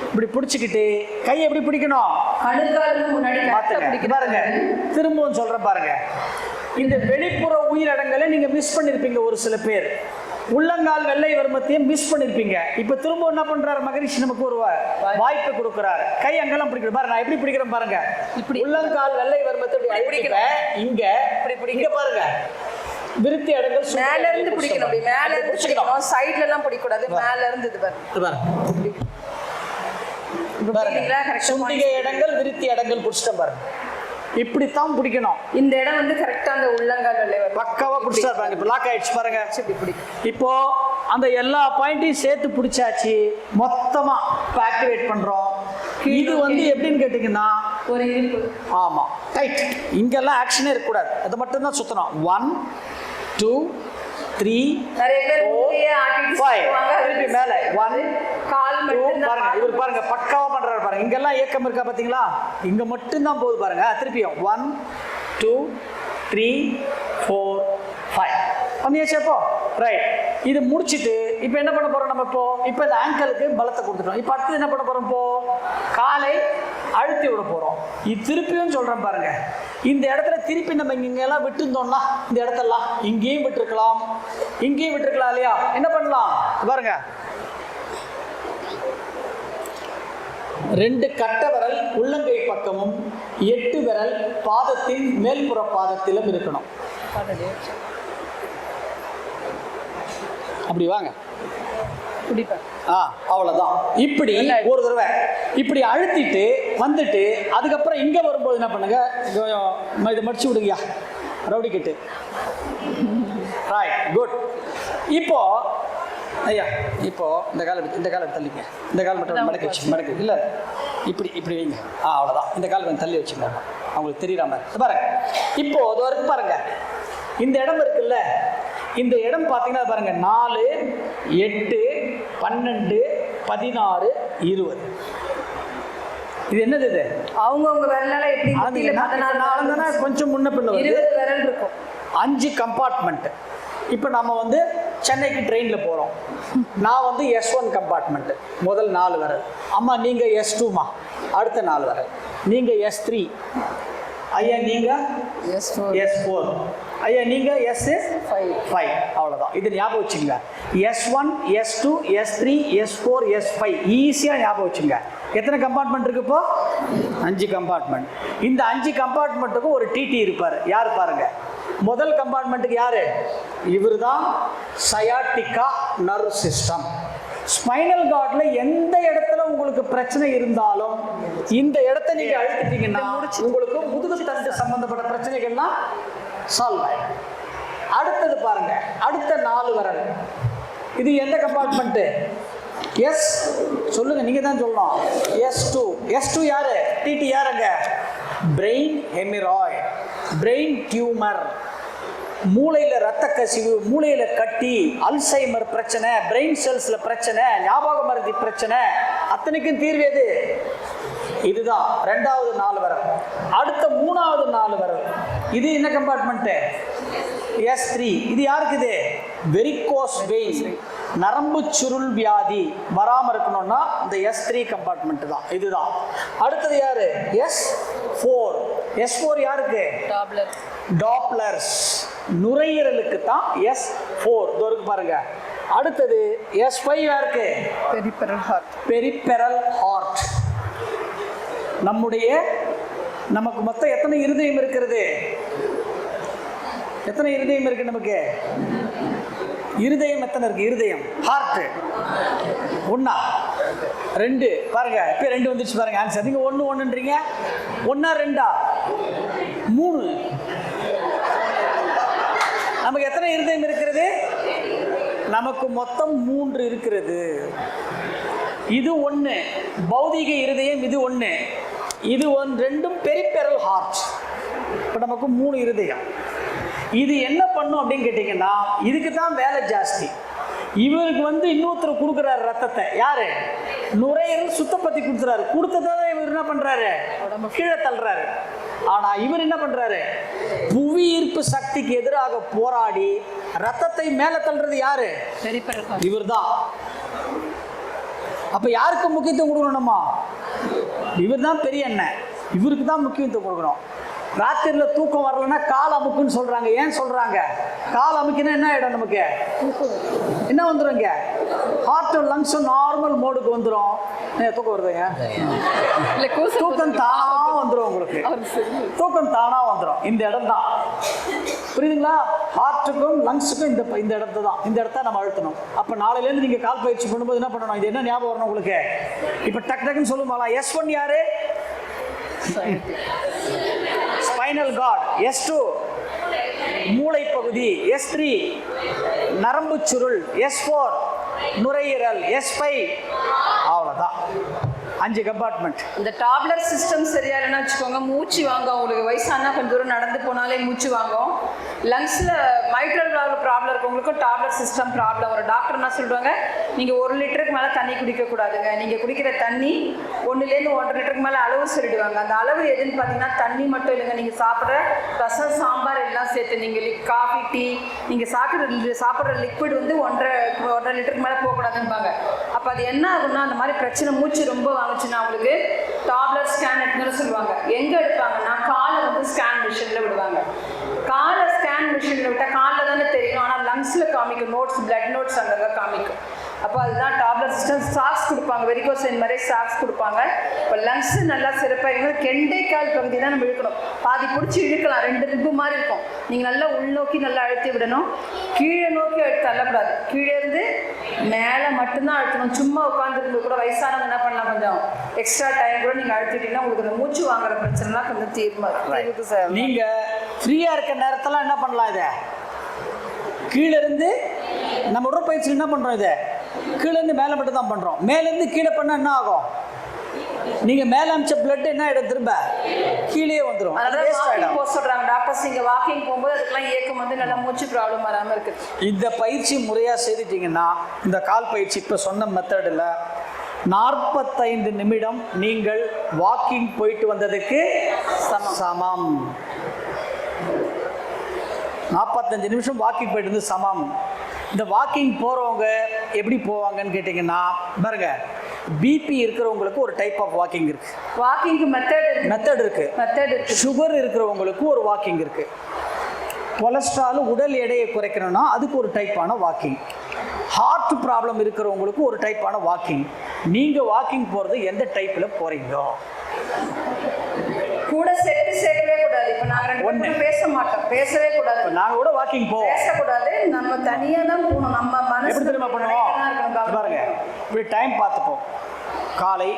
இப்படி பிடிச்சிக்கிட்டு கையை எப்படி பிடிக்கணும்? பாருங்க, திரும்பவும் சொல்றேன் பாருங்க. இந்த வெளிப்புற உயிரிடங்களை நீங்க மிஸ் பண்ணிருப்பீங்க. ஒரு சில பேர் உள்ளங்கால் வெள்ளை வர்மத்தையும் மிஸ் பண்ணிருப்பீங்க. இப்ப திரும்ப என்ன பண்றாரு மகரிஷி? நமக்கு ஒரு வாய்ப்பு கொடுக்கிறாரு. கை அங்கெல்லாம் பிடிக்கிறேன் பாருங்க. நான் எப்படி பிடிக்கிறேன் பாருங்க. இப்படி உள்ளங்கால் வெள்ளை வர்மத்தை இங்க இங்க பாருங்க. விருத்தி இடங்கள் மேல இருந்து பிடிக்கணும். அப்படி மேல இருந்து பிடிக்கணும். சைடுல எல்லாம் பிடிக்க கூடாது. மேல இருந்து இது பாருங்க. சுண்டிகை இடங்கள், விருத்தி இடங்கள் பிடிச்சிட்டேன் பாருங்க. இப்படித்தான் பிடிக்கணும். இந்த இடம் வந்து கரெக்டா அந்த உள்ளங்கால் பக்காவா பிடிச்சா பாருங்க. இப்போ லாக் ஆயிடுச்சு பாருங்க. இப்போ அந்த எல்லா பாயிண்ட்டையும் சேர்த்து பிடிச்சாச்சு. மொத்தமா ஆக்டிவேட் பண்றோம். இது வந்து எப்படின்னு கேட்டீங்கன்னா ஒரு இருப்பு. ஆமா, ரைட். இங்கெல்லாம் ஆக்ஷனே இருக்கக்கூடாது. அது மட்டும் தான் சுத்தணும். 1 2 3 4 5 திருப்பி மேல 1 கால் மட்டும் பாருங்க. இவர் பாருங்க பக்காவா பண்றாரு பாருங்க. இங்கெல்லாம் ஏக்கம் இருக்கா பாத்தீங்களா? இங்க மட்டும் தான் போகுது பாருங்க. திருப்பியும் 1 2 3 4 5 பண்ணியாச்சு. அப்போ ரைட். இது முடிச்சுட்டு இப்போ என்ன பண்ண போறோம்? நம்ம இப்போ இந்த ஆங்கிளுக்கு பலத்தை கொடுத்துட்டோம். இப்போ அடுத்து என்ன பண்ண போறோம்? இப்போ காலை அழுத்தி விட போறோம். இது திருப்பியும் சொல்றேன் பாருங்க. இந்த இடத்துல திருப்பி நம்ம இங்கெல்லாம் விட்டுருந்தோம்னா, இந்த இடத்தெல்லாம் இங்கேயும் விட்டுருக்கலாம், இங்கேயும் விட்டுருக்கலாம் இல்லையா? என்ன பண்ணலாம் பாருங்க. 2 கட்டை விரல் உள்ளங்கை பக்கமும் 8 விரல் பாதத்தின் மேல்புற பாதத்திலும் இருக்கணும். அப்படி வாங்க. அவ்வளவுதான். இப்படி ஒரு தடவை இப்படி அழுத்திட்டு வந்துட்டு அதுக்கப்புறம் இங்க வரும்போது என்ன பண்ணுங்க? இதை மடிச்சு விடுங்கயா, ரவுடி கிட்டு. Right, good. இப்போ ஐயா, இப்போ இந்த காலம் தள்ளிங்க. இந்த கால் மட்டும் மடக்கி வச்சு மடக்கு இல்லை, இப்படி வைங்க. அவ்வளோதான். இந்த கால் கொஞ்சம் தள்ளி வச்சுங்க, அவங்களுக்கு தெரியாம பாருங்க. இப்போ அது வரைக்கும் பாருங்க. இந்த இடம் இருக்குல்ல, இந்த இடம் பார்த்தீங்கன்னா பாருங்க 4 8 12 16 20. இது என்னது? இது அவங்கவுங்க விரலால எப்படி கொஞ்சம் முன்ன பின்ன 20 விரல் இருக்கும். 5 கம்பார்ட்மெண்ட். இப்போ நம்ம வந்து சென்னைக்கு ட்ரெயினில் போகிறோம். நான் வந்து S1 கம்பார்ட்மெண்ட், முதல் 4 விரல். அம்மா நீங்கள் S2மா, அடுத்த 4 விரல். நீங்கள் S3, ஐயா நீங்கள் S4, ஐயா நீங்கள் S5. அவ்வளோதான். இது ஞாபகம் வச்சுங்க. S1 S2 S3 S4 S5 ஈஸியாக ஞாபகம் வச்சுங்க. எத்தனை கம்பார்ட்மெண்ட் இருக்கு? இப்போ 5 கம்பார்ட்மெண்ட். இந்த 5 கம்பார்ட்மெண்ட்டுக்கும் ஒரு டிடி இருப்பார். யார் பாருங்க? முதல் கம்பார்ட்மெண்ட்டுக்கு யாரு? இவர் தான் சயாட்டிகா நர்வ் சிஸ்டம். ஸ்பைனல் கார்டில் எந்த இடத்துல உங்களுக்கு பிரச்சனை இருந்தாலும் இந்த இடத்த நீங்க அழுத்திட்டீங்கன்னா உங்களுக்கு முதுகு தண்டு சம்பந்தப்பட்ட பிரச்சனைகள்லாம் சால்வ் ஆயிடும். அடுத்தது பாருங்க, அடுத்த 4 விரல். இது எந்த கம்பார்ட்மெண்ட்? எஸ் சொல்லுங்க, நீங்க தான் சொல்லணும். S2 யாரு? டிடி. யாருங்க? Brain haemorrhoid, brain tumour. மூளையில் ரத்த கசிவு, மூளையில் கட்டி, அல்சைமர் பிரச்சனை, பிரெயின் செல்ஸில் பிரச்சனை, ஞாபக மருதி பிரச்சனை, அத்தனைக்கும் தீர்வு எது? இதுதான். ரெண்டாவது 4 விரல். அடுத்த 3வது 4 விரல். இது என்ன கம்பார்ட்மெண்ட்டு? S3. இது யாருக்கு? இது வெரிகோஸ் வெயின், நரம்பு சுருள் வியாதி வராமல் இருக்கணும்னா இந்த S3 கம்பார்ட்மெண்ட் தான். இதுதான். அடுத்தது யாரு? S4. S4 யாருக்கு? டாப்லர்ஸ், நுரையீரலுக்கு தான் S4. இருக்கு பாருங்க. அடுத்தது S5 யாருக்கு? Peripheral heart. நமக்கு மொத்தம் எத்தனை இருதயம் இருக்கிறது? எத்தனை இருதயம் இருக்கு நமக்கு? இருதயம் எத்தனை இருக்கு? இருதயம், ஹார்ட் 1 2 பாருங்க. இப்போ 2 வந்துச்சு பாருங்க ஆன்சர். நீங்க 1 1ன்றீங்க. 1 2 3. நமக்கு எத்தனை இருதயம் இருக்கிறது? நமக்கு மொத்தம் 3 இருக்கிறது. இது 1 பௌதிக இருதயம், இது 1. இது 2ம் பெரிபெரல் ஹார்ட். இப்போ நமக்கு 3 இருதயம். இது என்ன பண்ணும் அப்படின்னு கேட்டிங்கன்னா, இதுக்கு தான் வேலை ஜாஸ்தி. இவருக்கு இன்னொருத்தர் கொடுக்குறாரு ரத்தத்தை. யாரு? நுரையீரல் சுத்தப்படுத்தி கொடுத்துறாரு. கொடுத்ததை இவர் என்ன பண்றாரு? கீழே தள்ளுறாரு. ஆனா இவர் என்ன பண்றாரு? புவி ஈர்ப்பு சக்திக்கு எதிராக போராடி ரத்தத்தை மேல தள்ளுறது யாரு? இவர் தான். அப்ப யாருக்கு முக்கியத்துவம் கொடுக்கணும்? நம்ம இவர் தான் பெரிய அண்ணன், இவருக்கு தான் முக்கியத்துவம் கொடுக்கணும். ராத்திரியில் தூக்கம் வரலன்னா கால் அமுக்குன்னு சொல்றாங்க. ஏன் சொல்றாங்க? கால் அமுக்கினா என்ன ஆயிடும்? நமக்கு என்ன வந்துடுங்க? ஹார்ட்டும் லங்ஸும் நார்மல் மோடுக்கு வந்துடும். தூக்கம் வருதுங்க, தூக்கம் தானா வந்துடும். உங்களுக்கு தூக்கம் தானா வந்துடும். இந்த இடம் தான், புரியுதுங்களா? ஹார்ட்டுக்கும் லங்ஸுக்கும் இந்த இடத்த தான், இந்த இடத்த நம்ம அழுத்தணும். அப்போ நாளையிலேருந்து நீங்கள் கால் பயிற்சி பண்ணும்போது என்ன பண்ணணும்? இது என்ன ஞாபகம் வரணும் உங்களுக்கு? இப்போ டக்கு டக்குன்னு சொல்லுவாங்களா? S1 யாரு? Spinal cord. S2 மூளை பகுதி. S3 நரம்பு சுருள். S4 நுரையீரல். S5 அவ்வளோதான். 5 கம்பார்ட்மெண்ட். இந்த டாப்லர் சிஸ்டம் சரியா இல்லைன்னா வச்சுக்கோங்க, மூச்சு வாங்கும். உங்களுக்கு வயசானா கொஞ்சம் தூரம் நடந்து போனாலே மூச்சு வாங்கும். லங்ஸில் மைட்ரல் ப்ராப்ளம் இருக்கவங்களுக்கும் டாப்லர் சிஸ்டம் ப்ராப்ளம். ஒரு டாக்டர் என்ன சொல்கிறாங்க, நீங்கள் 1 லிட்டருக்கு மேலே தண்ணி குடிக்கக்கூடாதுங்க. நீங்கள் குடிக்கிற தண்ணி 1லேருந்து 1.5 லிட்டருக்கு மேலே அளவு சொல்லிடுவாங்க. அந்த அளவு எதுன்னு பார்த்தீங்கன்னா தண்ணி மட்டும் இல்லைங்க, நீங்கள் சாப்பிட்ற ரசம் சாம்பார் எல்லாம் சேர்த்து, நீங்கள் காஃபி டீ நீங்கள் சாப்பிட்ற லிக்விட் 1.5 லிட்டருக்கு மேலே போகக்கூடாதுன்பாங்க. அப்போ அது என்ன ஆகுன்னா, அந்த மாதிரி பிரச்சனை மூச்சு ரொம்ப வாங்குச்சுன்னா அவங்களுக்கு டாப்லர் ஸ்கேன் எடுக்கணும்னு சொல்லுவாங்க. எங்கே எடுப்பாங்கன்னா காலை ஸ்கேன் மிஷினில் விடுவாங்க. காலை ஸ்கேன் மிஷினில் விட்டால் காலில் தானே தெரியும், ஆனால் லங்ஸில் காமிக்கும். பிளட் நோட்ஸ் அங்கே காமிக்கும். அப்போ அதுதான் டாப்லர் சிஸ்டம். சாக்ஸ் கொடுப்பாங்க, வெரிகோசைன் மாதிரி சாக்ஸ் கொடுப்பாங்க. இப்போ லங்ஸ் நல்லா சிறப்பாக கெண்டைக்கால் பகுதி தான் நம்ம இழுக்கணும். பாதி பிடிச்சி இழுக்கலாம், 2 ரிப்பு மாதிரி இருக்கும். நீங்கள் நல்லா உள்நோக்கி நல்லா அழுத்தி விடணும். கீழே நோக்கி அழுத்தி தள்ளக்கூடாது. கீழே இருந்து மேலே மட்டும்தான் அழுத்தணும். சும்மா உட்காந்துருக்கும்போது கூட வயசானவங்க என்ன பண்ணலாம், கொஞ்சம் எக்ஸ்ட்ரா டைம் கூட நீங்கள் அழுத்திட்டீங்கன்னா உங்களுக்கு அந்த மூச்சு வாங்குற பிரச்சனைலாம் கொஞ்சம் தீர்மானம் சார். நீங்கள் ஃப்ரீயாக இருக்க நேரத்தெல்லாம் என்ன பண்ணலாம்? இதை கீழே இருந்து நம்ம உடற்பயிற்சியில் என்ன பண்ணுறோம்? இதை கீழேருந்து மேலே மட்டும் தான் பண்ணுறோம். மேலேருந்து கீழே பண்ணால் என்ன ஆகும்? நீங்கள் மேலே அமிச்ச பிளட் என்ன ஆகிடும்? திரும்ப கீழே வந்துடும். சொல்கிறாங்க டாக்டர்ஸ், நீங்கள் வாக்கிங் போகும்போது அதுக்கெல்லாம் ஏக்கம் நல்லா மூச்சு ப்ராப்ளம் வராமல் இருக்குது. இந்த பயிற்சி முறையாக செய்துட்டிங்கன்னா, இந்த கால் பயிற்சி இப்போ சொன்ன மெத்தடில் 45 நிமிடம் நீங்கள் வாக்கிங் போயிட்டு வந்ததுக்கு சமம். 45 நிமிஷம் வாக்கிங் போயிட்டு வந்து சமம். இந்த வாக்கிங் போகிறவங்க எப்படி போவாங்கன்னு கேட்டிங்கன்னா, பாருங்க, பிபி இருக்கிறவங்களுக்கு ஒரு டைப் ஆஃப் வாக்கிங் இருக்கு. வாக்கிங்க்கு மெத்தட் இருக்கு. சுகர் இருக்கிறவங்களுக்கு ஒரு வாக்கிங் இருக்கு. கொலஸ்ட்ரால் உடல் எடையை குறைக்கணும்னா அதுக்கு ஒரு டைப்பான வாக்கிங். ஹார்ட் ப்ராப்ளம் இருக்கிறவங்களுக்கு ஒரு டைப்பான வாக்கிங். நீங்கள் வாக்கிங் போகிறது எந்த டைப்பில் போகிறீங்களோ கூட சேர்க்கவே கூடாது. இப்போ நாங்கள் 2 பேரும் பேச மாட்டோம், பேசவே கூடாது. நாங்கள் கூட வாக்கிங் போவோம், பேசக்கூடாது. நம்ம தனியாக தான் போகணும். நம்ம மனசு எப்படி திரும்ப பண்ணுவோம் பாருங்க. இப்படி டைம் பார்த்துப்போம். காலை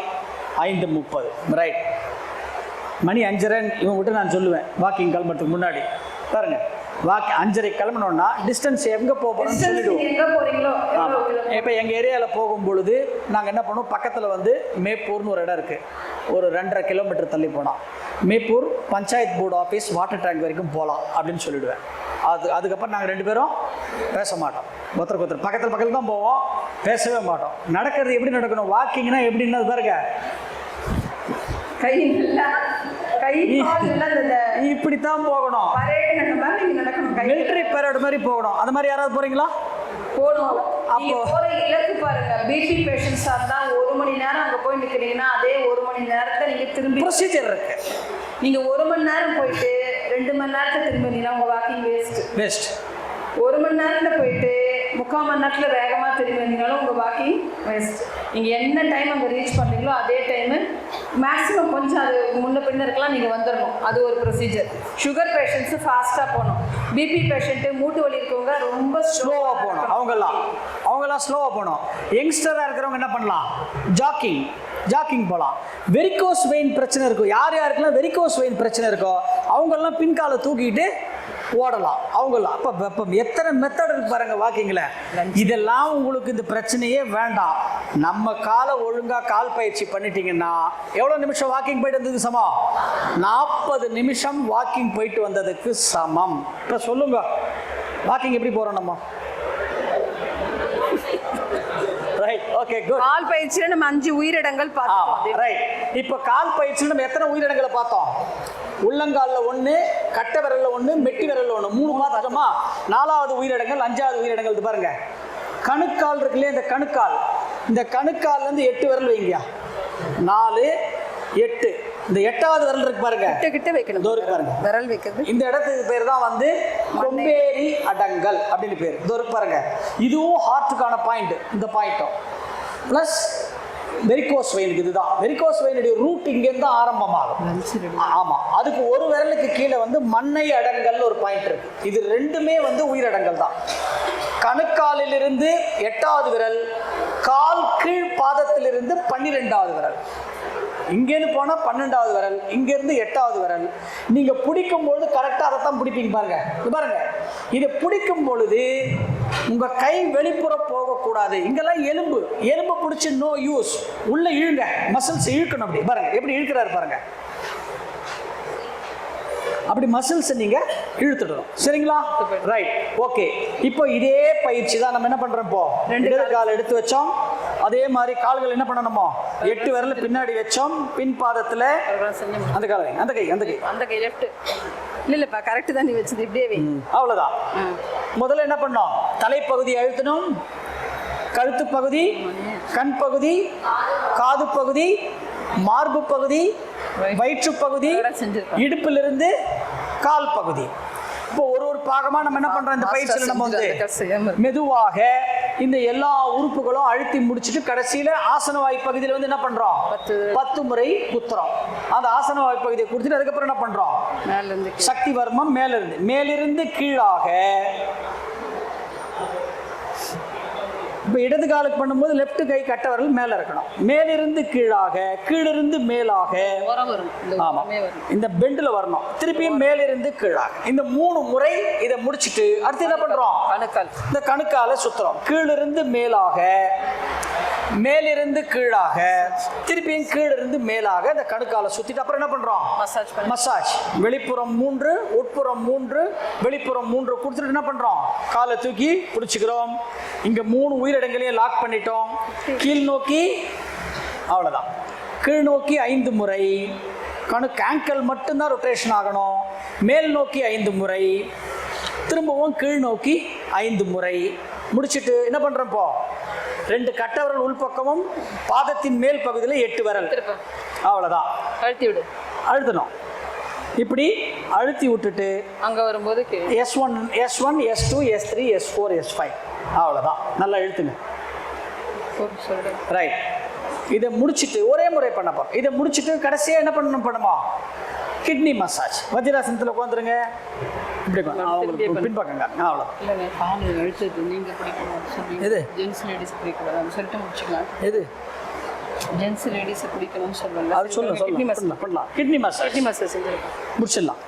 5:30 ரைட், மணி 5:30 இவங்க விட்டு நான் சொல்லுவேன் வாக்கிங் கிளம்புறதுக்கு முன்னாடி. பாருங்க, 5:30 கிளம்பணும்னா டிஸ்டன்ஸ் எங்கே போகிறோம்னு சொல்லிவிடுவோம். எங்கே போகிறீங்களோ. இப்போ எங்கள் ஏரியாவில் போகும்பொழுது நாங்கள் என்ன பண்ணுவோம், பக்கத்தில் மேப்பூர்னு ஒரு இடம் இருக்குது. ஒரு 2.5 கிலோமீட்டர் தள்ளி போனால் Meppur panchayat board office water tank வரைக்கும் போகலாம் அப்படின்னு சொல்லிவிடுவேன். அதுக்கப்புறம் நாங்கள் 2 பேரும் பேச மாட்டோம். ஒருத்தருக்கு பக்கத்தில் தான் போவோம், பேசவே மாட்டோம். நடக்கிறது எப்படி நடக்கணும்? வாக்கிங்னா எப்படின்னா பாருங்க, இப்படித்தான் போகணும். மிலிட்டரி பரேட் மாதிரி போகணும். அந்த மாதிரி யாராவது போறீங்களா? போகணும். அப்போ இலக்கு பாருங்க, பிபி பேஷண்ட்ஸா இருந்தா 1 மணி நேரம் அங்க போய் நிக்கிறீங்கன்னா அதே 1 மணி நேரத்தை நீங்க திரும்பி ப்ரொசீஜர் இருக்கு. நீங்க 1 மணி நேரம் போயிட்டு 2 மணி நேரத்தை திரும்பினீங்கன்னா உங்க வாக்கிங் வேஸ்ட். 1 மணி நேரத்துல போயிட்டு 3/4 மணி நேரத்துல வேகமா திரும்பி வந்தீங்களும் உங்க வாக்கிங் வேஸ்ட். நீங்க என்ன டைம் அங்க ரீச் பண்றீங்களோ அதே டைம் மேக்ஸிமம் கொஞ்சம் அது முன்ன பின்ன இருக்கலாம், நீங்க வந்துடணும். அது ஒரு ப்ரொசீஜர். சுகர் பேஷண்ட்ஸ் ஃபாஸ்டா போகணும். பிபி பேஷண்ட், மூட்டு வலி இருக்கவங்க ரொம்ப ஸ்லோவா போகணும். அவங்கெல்லாம் ஸ்லோவா போகணும். யங்ஸ்டரா இருக்கிறவங்க என்ன பண்ணலாம்? ஜாக்கிங் போகலாம். வெரிகோஸ் வெயின் பிரச்சனை இருக்கும். யாருக்கெல்லாம் வெரிகோஸ் வெயின் பிரச்சனை இருக்கோ அவங்கெல்லாம் பின்காலை தூக்கிட்டு ஓடலாம். அவங்களாம் அப்போ எத்தனை மெத்தட் இருக்கு பாருங்க வாக்கிங்கில். இதெல்லாம் உங்களுக்கு இந்த பிரச்சனையே வேண்டாம். நம்ம காலை ஒழுங்காக கால் பயிற்சி பண்ணிட்டீங்கன்னா எவ்வளோ நிமிஷம் வாக்கிங் போயிட்டு வந்ததுக்கு சமம்? 40 நிமிஷம் வாக்கிங் போயிட்டு வந்ததுக்கு சமம். இப்போ சொல்லுங்க, வாக்கிங் எப்படி போகிறோம் நம்ம? Right, okay, good. கால் பயிற்சியில நம்ம 5 உயிரிடங்கள் பார்த்தோம். ரைட். இப்போ கால் பயிற்சியில் நம்ம எத்தனை உயிரிடங்களை பார்த்தோம்? உள்ளங்காலில் 1, கட்டை விரலில் 1, மெட்டி விரலில் 1, 3 பார்த்துட்டோமா? 4வது உயிரிடங்கள், 5வது உயிரிடங்கள் இது பாருங்க. கணுக்கால் இருக்கு இல்லையா? இந்த கணுக்கால்லேருந்து 8 விரல் வைங்கயா. 4, 8. இந்த 8வது விரல் இருக்கு பாருங்க, கிட்ட வைக்கணும். பாருங்க விரல் வைக்கிறது. இந்த இடத்துக்கு பேர் தான் வந்து கொம்பேரி அடங்கல் அப்படின்னு பேர். பாருங்க, இதுவும் ஹார்ட்டுக்கான பாயிண்ட். இந்த பாயிண்ட்டும் ப்ளஸ் வெரிகோஸ் வெயினுக்கு இதுதான். வெரிகோஸ் வெயினுடைய ரூட் இங்கேருந்து ஆரம்பமாகும். ஆமாம், அதுக்கு ஒரு விரலுக்கு கீழே வந்து மண்ணை அடங்கல் ஒரு பாயிண்ட் இருக்கு. இது 2மே வந்து உயிரடங்கல் தான். கணுக்காலிலிருந்து 8வது விரல், கால் கீழ் பாதத்திலிருந்து 12வது விரல், இங்கேருந்து போனால் 12வது விரல், இங்கேருந்து 8வது விரல். நீங்கள் பிடிக்கும்பொழுது கரெக்டாக அதை தான் பிடிப்பீங்க பாருங்க. பாருங்க, இதை பிடிக்கும் பொழுது உங்கள் கை வெளிப்புறம் போகக்கூடாது. இங்கெல்லாம் எலும்பு பிடிச்சி நோ யூஸ். உள்ள இழுங்க, மசில்ஸ் இழுக்கணும். அப்படி பாருங்க எப்படி இழுக்கிறாரு பாருங்க. அப்படி மசில்ஸ் நீங்க இழுத்துடணும். சரிங்களா? Right, okay. இப்போ இதே பயிற்சி தான் நம்ம என்ன பண்றோம்? இப்போ 2 கால் எடுத்து வச்சோம். அதே மாதிரி கால்கள் என்ன பண்ணணுமோ 8 விரல் பின்னாடி வச்சோம். பின் பாதத்துல அந்த காலை அந்த கை லெஃப்ட் இல்லப்பா, கரெக்ட் தான் நீ வச்சது. இப்படியே வை. அவ்வளவுதான். முதல்ல என்ன பண்ணோம்? தலைப்பகுதி அழுத்தணும், கழுத்து பகுதி, கண் பகுதி, காது பகுதி, மார்பு பகுதி, வயிற்று பகுதி, இடுப்பிலிருந்து கால் பகுதி. இப்போ ஒரு பாகமா நம்ம என்ன பண்றோம்? இந்த பயிற்சியில் நம்ம வந்து மெதுவாக இந்த எல்லா உறுப்புகளும் அழுத்தி முடிச்சுட்டு கடைசியில ஆசனவாய் பகுதியில் வந்து என்ன பண்றோம்? 10 முறை குத்துறோம். அந்த ஆசனவாய் பகுதியை கொடுத்துட்டு அதுக்கப்புறம் என்ன பண்றோம்? சக்தி வர்மம் மேலிருந்து கீழாக. இப்போ இடது காலுக்கு பண்ணும்போது லெஃப்ட் கை கட்டை விரல் மேலே இருக்கணும். மேலிருந்து கீழாக, கீழிருந்து மேலாக. ஆமாம், இந்த பெண்டில் வரணும். திருப்பியும் மேலிருந்து கீழாக. இந்த 3 முறை இதை முடிச்சுட்டு அடுத்து என்ன பண்ணுறோம்? இந்த கணுக்கால சுற்றுறோம். கீழிருந்து மேலாக, மேலிருந்து கீழாக, திருப்பியும் கீழிருந்து மேலாக இந்த கணுக்கால சுற்றிட்டு அப்புறம் என்ன பண்ணுறோம்? மசாஜ். வெளிப்புறம் 3, உட்புறம் 3, வெளிப்புறம் 3 கொடுத்துட்டு என்ன பண்ணுறோம்? காலை தூக்கி பிடிச்சிக்கிறோம். இங்கே 3 உயிரிடங்களையும் லாக் பண்ணிட்டோம். கீழ் நோக்கி, அவ்வளோதான். கீழ் நோக்கி 5 முறை. ஆங்கிள் மட்டும்தான் ரொட்டேஷன் ஆகணும். மேல் நோக்கி 5 முறை, திரும்பவும் கீழ் நோக்கி 5 முறை முடிச்சுட்டு என்ன பண்ணுறோம்? இப்போ 2 கட்டவரல் உள்பக்கமும் பாதத்தின் மேல் பகுதியில் 8 விரல். அவ்வளோதான். அழுத்தணும். இப்படி அழுத்தி விட்டுட்டு அங்கே வரும்போது S1, S2, S3, S4, S5. அவ்வளோதான். நல்லா இழுத்துங்க. ரைட். இதை முடிச்சுட்டு ஒரே முறை பண்ணப்போ இதை முடிச்சுட்டு கடைசியாக என்ன பண்ணுமா? Kidney massage. வஜ்ராசனத்தில் உட்காந்துருங்க. இப்படி பின்பக்கங்க. அவ்வளோ. எது எது ஜென்ஸ் லேடிஸ் பிடிக்கணும்னு சொல்லுவாங்க. அது சொல்லலாம். கிட்னி மசாஜ் முடிச்சிடலாம்.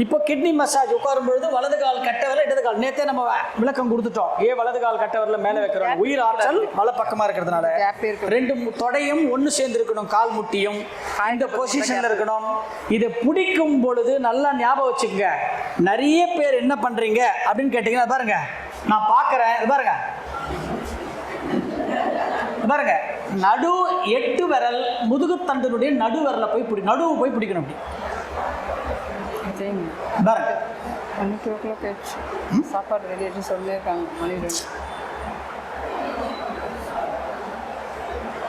இப்போ கிட்னி மசாஜ் உட்காரும் பொழுது வலது கால் கட்டை வரல இடது கால், நேத்தே நம்ம விளக்கம் கொடுத்துட்டோம். ஏன் வலது கால் கட்டை வரல மேலே வைக்கிறோம்? உயிர் ஆற்றல் வல பக்கமா இருக்கிறதுனால. ரெண்டு தொடையும் ஒன்று சேர்ந்து இருக்கணும், கால் முட்டியும் இந்த பொசிஷன்ல இருக்கணும். இதை பிடிக்கும் பொழுது நல்லா ஞாபகம் வச்சுக்கோங்க. நிறைய பேர் என்ன பண்றீங்க அப்படின்னு கேட்டீங்கன்னா, பாருங்க நான் பார்க்கறேன், பாருங்க பாருங்க நடு 8 விரல் முதுகுத்தண்டினுடைய நடு விரலை போய் நடுவு போய் பிடிக்கணும். அப்படி பாருங்க. சாப்பாடு ரெடி ஆச்சு சொல்லியிருக்காங்க மணி 2.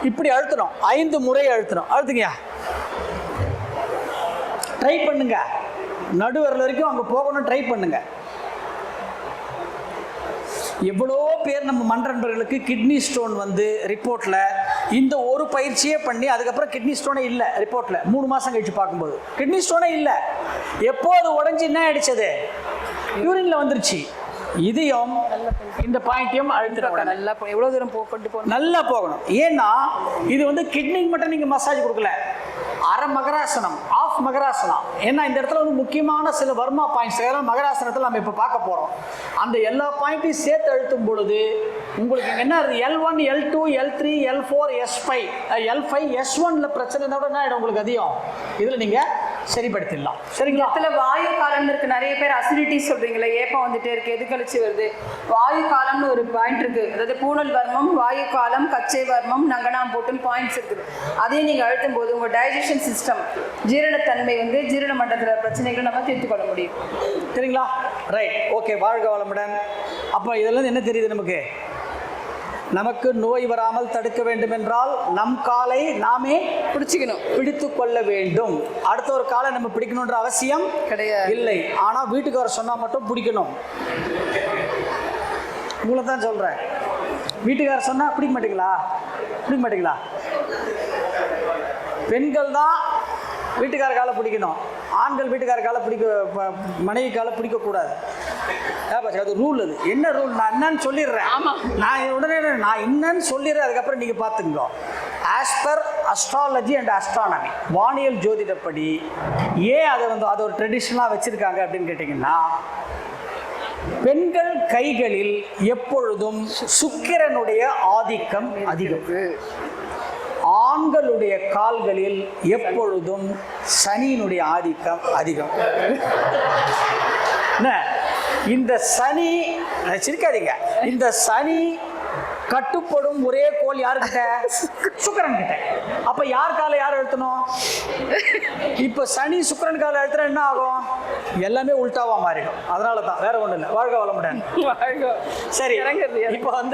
இப்படி அழுத்தணும், 5 முறை அழுத்தணும். அழுத்துங்கயா, ட்ரை பண்ணுங்க. நடுவரில் வரைக்கும் அங்கே போகணும், ட்ரை பண்ணுங்க. எவ்வளோ பேர் நம்ம மன்ற நண்பர்களுக்கு கிட்னி ஸ்டோன் வந்து ரிப்போர்ட்டில் இந்த ஒரு பயிற்சியே பண்ணி அதுக்கப்புறம் கிட்னி ஸ்டோனே இல்லை ரிப்போர்ட்டில் 3 மாதம் கழிச்சு பார்க்கும்போது கிட்னி ஸ்டோனே இல்லை. எப்போ அது உடஞ்சி என்ன ஆயிடுச்சது? யூரின்ல வந்துருச்சு. இதையும் இந்த பாயிண்ட்டையும் அழுத்திடுவாங்க. நல்லா எவ்வளோ தூரம் கொண்டு போகணும்? நல்லா போகணும். ஏன்னா இது வந்து கிட்னிக்கு மட்டும் நீங்கள் மசாஜ் கொடுக்கல, அரை மகராசனம், ஆஃப் மகராசனம். ஏன்னா இந்த இடத்துல வந்து முக்கியமான சில வர்மா பாயிண்ட்ஸ் மகராசனத்தில் நம்ம இப்போ பார்க்க போகிறோம். அந்த எல்லா பாயிண்ட்டையும் சேர்த்து அழுத்தும் பொழுது உங்களுக்கு என்ன L1, L2, L3, L4, S5, L5, S1ல பிரச்சனை இருந்தால் என்ன ஆகிடும் உங்களுக்கு அதிகம். இதில் நீங்கள் சரிப்படுத்திடலாம். சரிங்களா? இடத்துல வாயு காலம் இருக்கு. நிறைய பேர் அசிடிட்டி சொல்றீங்களே, ஏப்பம் வந்துட்டே இருக்கு, எது கழிச்சு வருது? வாயு காலம்னு ஒரு பாயிண்ட் இருக்கு. அதாவது பூனல் வர்மம், வாயு காலம், கச்சை வர்மம், நங்கனாம் போட்டும் பாயிண்ட்ஸ் இருக்குது. அதையும் நீங்க அழுத்தும் போது உங்க டைஜஷன் சிஸ்டம், ஜீரணத்தன்மை வந்து ஜீரண மண்டலத்தில் பிரச்சனைகளை நம்ம தீர்த்து கொள்ள முடியும். சரிங்களா? Right, okay. வாழ்க வளமுடன். அப்போ இதெல்லாம் என்ன தெரியுது நமக்கு? நமக்கு நோய் வராமல் தடுக்க வேண்டும் என்றால் நம் காலை நாமே பிடித்து கொள்ள வேண்டும். அடுத்த ஒரு காலை நம்ம பிடிக்கணுன்ற அவசியம் கிடையாது, இல்லை. ஆனால் வீட்டுக்கு வர சொன்னால் மட்டும் பிடிக்கணும். உங்களை தான் சொல்கிறேன். வீட்டுக்கார சொன்னால் பிடிக்க மாட்டீங்களா? பெண்கள் தான் வீட்டுக்கார காலை பிடிக்கணும், ஆண்கள் வீட்டுக்கார காலை மனைவி காலை பிடிக்கக்கூடாது. அது ரூல். அது என்ன ரூல் நான் என்னன்னு சொல்லிடுறேன். நான் என்னன்னு சொல்லிடுறேன், அதுக்கப்புறம் நீங்கள் பார்த்துங்க. As per astrology and astronomy, வானியல் ஜோதிடப்படி ஏன் அதை வந்து அது ஒரு ட்ரெடிஷ்னலாக வச்சுருக்காங்க அப்படின்னு கேட்டிங்கன்னா, பெண்கள் கைகளில் எப்பொழுதும் சுக்கிரனுடைய ஆதிக்கம் அதிகம், ஆண்களுடைய கால்களில் எப்பொழுதும் சனியினுடைய ஆதிக்கம் அதிகம். இந்த சனி, சிரிக்காதீங்க, இந்த சனி கட்டுப்படும் ஒரே கோல் யாருக்கிட்ட? சுக்கிரன் கிட்ட. அப்ப யார் காலை யார் அழுத்தணும்? இப்ப சனி சுக்கிரன் காலை அழுத்தினா என்ன ஆகும்? எல்லாமே உல்டாவா மாறிடும். அதனால தான், வேற ஒண்ணு இல்லை. வாழ்க வளமுடன். சரி, இப்போ வந்து